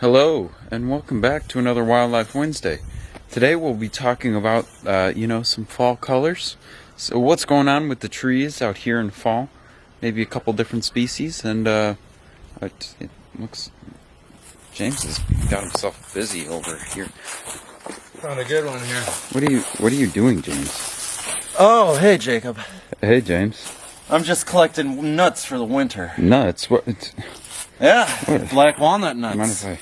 Hello, and welcome back to another Wildlife Wednesday. Today we'll be talking about, some fall colors. So what's going on with the trees out here in fall? Maybe a couple different species, and it looks... James has got himself busy over here. Found a good one here. What are you doing, James? Oh, hey, Jacob. Hey, James. I'm just collecting nuts for the winter. Nuts? What? Yeah, What? black walnut nuts. Mind if I...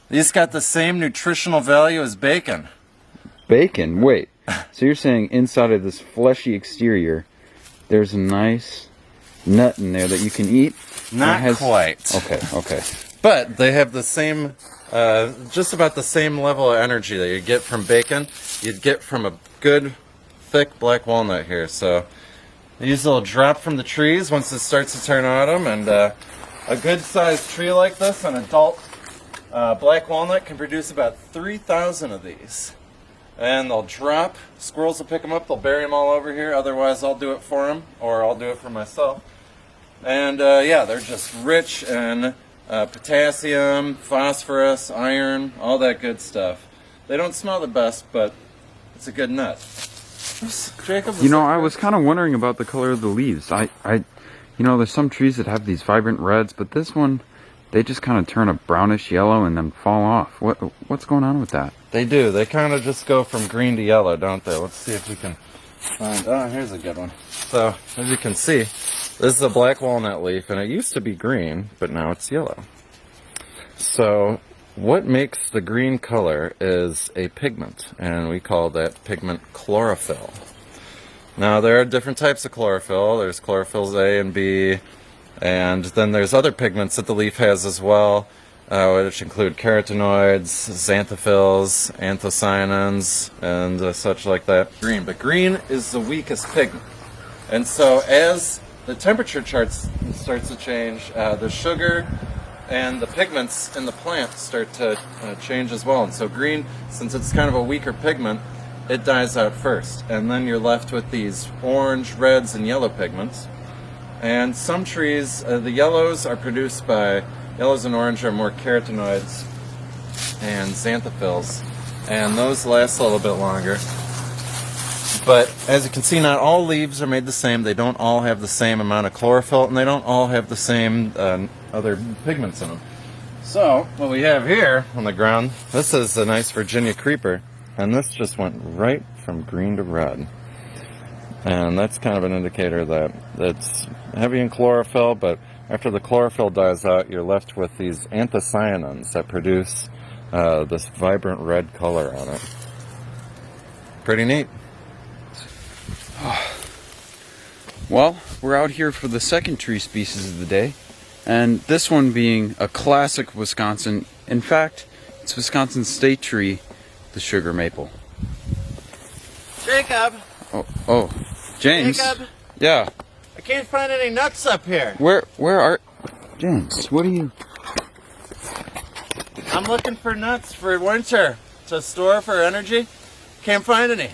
These got the same nutritional value as bacon. Bacon? Wait. So you're saying inside of this fleshy exterior, there's a nice nut in there that you can eat? Not quite. Okay. But they have the same, just about the same level of energy that you get from bacon, you'd get from a good, thick black walnut here. So these will drop from the trees once it starts to turn autumn, and a good-sized tree like this, an adult black walnut, can produce about 3,000 of these. And they'll drop, squirrels will pick them up, they'll bury them all over here, otherwise I'll do it for them, or I'll do it for myself. And yeah, they're just rich in potassium, phosphorus, iron, all that good stuff. They don't smell the best, but it's a good nut. Jacob, I was kind of wondering about the color of the leaves. There's some trees that have these vibrant reds, but this one, they just kind of turn a brownish yellow and then fall off. What's going on with that? They do. They kind of just go from green to yellow, don't they? Let's see if we can find... Oh, here's a good one. So, as you can see, this is a black walnut leaf, and it used to be green, but now it's yellow. So, what makes the green color is a pigment, and we call that pigment chlorophyll. Now, there are different types of chlorophyll. There's chlorophylls A and B, and then there's other pigments that the leaf has as well, which include carotenoids, xanthophylls, anthocyanins, and such like that. Green, but green is the weakest pigment. And so as the temperature starts to change, the sugar and the pigments in the plant start to change as well. And so green, since it's kind of a weaker pigment, it dies out first. And then you're left with these orange, reds, and yellow pigments. And some trees, the yellows are produced by, yellows and orange are more carotenoids and xanthophylls, and those last a little bit longer. But as you can see, not all leaves are made the same. They don't all have the same amount of chlorophyll, and they don't all have the same other pigments in them. So what we have here on the ground, this is a nice Virginia creeper, and this just went right from green to red. And that's kind of an indicator that it's heavy in chlorophyll, but after the chlorophyll dies out, you're left with these anthocyanins that produce this vibrant red color on it. Pretty neat. Well, we're out here for the second tree species of the day, and this one being a classic Wisconsin. In fact, it's Wisconsin's state tree, the sugar maple. Jacob! Oh, James. Jacob! Yeah. I can't find any nuts up here. Where are... James, what are you... I'm looking for nuts for winter to store for energy. Can't find any.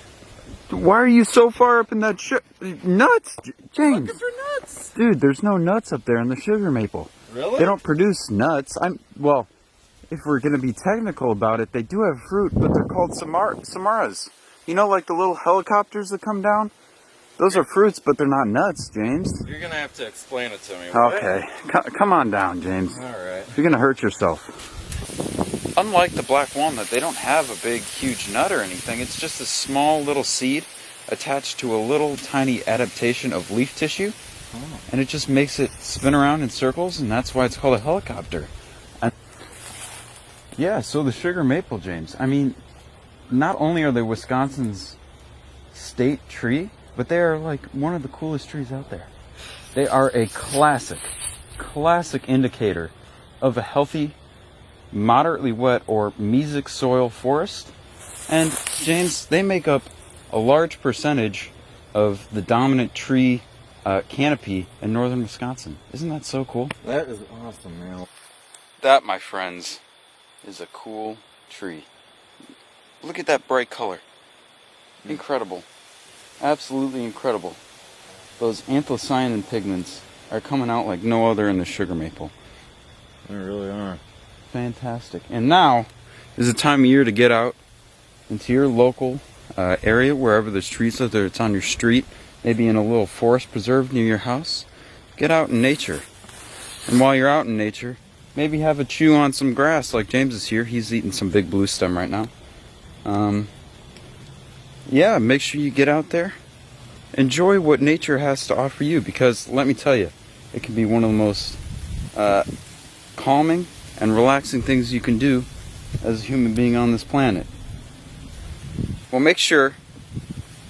Why are you so far up in that nuts? James. Looking for nuts. Dude, there's no nuts up there in the sugar maple. Really? They don't produce nuts. Well, if we're going to be technical about it, they do have fruit, but they're called samaras. You know, like the little helicopters that come down? Those are fruits, but they're not nuts, James. You're going to have to explain it to me. Okay. Come on down, James. All right. You're going to hurt yourself. Unlike the black walnut, they don't have a big, huge nut or anything. It's just a small little seed attached to a little tiny adaptation of leaf tissue. Oh. And it just makes it spin around in circles, and that's why it's called a helicopter. Yeah, so the sugar maple, James. I mean, not only are they Wisconsin's state tree, but they are like one of the coolest trees out there. They are a classic indicator of a healthy, moderately wet or mesic soil forest. And James, they make up a large percentage of the dominant tree canopy in northern Wisconsin. Isn't that so cool? That is awesome, man. That, my friends, is a cool tree. Look at that bright color. Incredible. Absolutely incredible. Those anthocyanin pigments are coming out like no other in the sugar maple. They really are. fantastic. And now is the time of year to get out into your local area, wherever there's trees, whether it's on your street, maybe in a little forest preserve near your house. Get out in nature. And while you're out in nature, maybe have a chew on some grass like James is here. He's eating some big blue stem right now. Yeah, make sure you get out there. Enjoy what nature has to offer you, because let me tell you, it can be one of the most calming and relaxing things you can do as a human being on this planet. Well, make sure,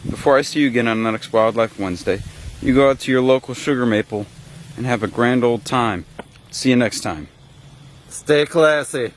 before I see you again on the next Wildlife Wednesday, you go out to your local sugar maple and have a grand old time. See you next time. Stay classy.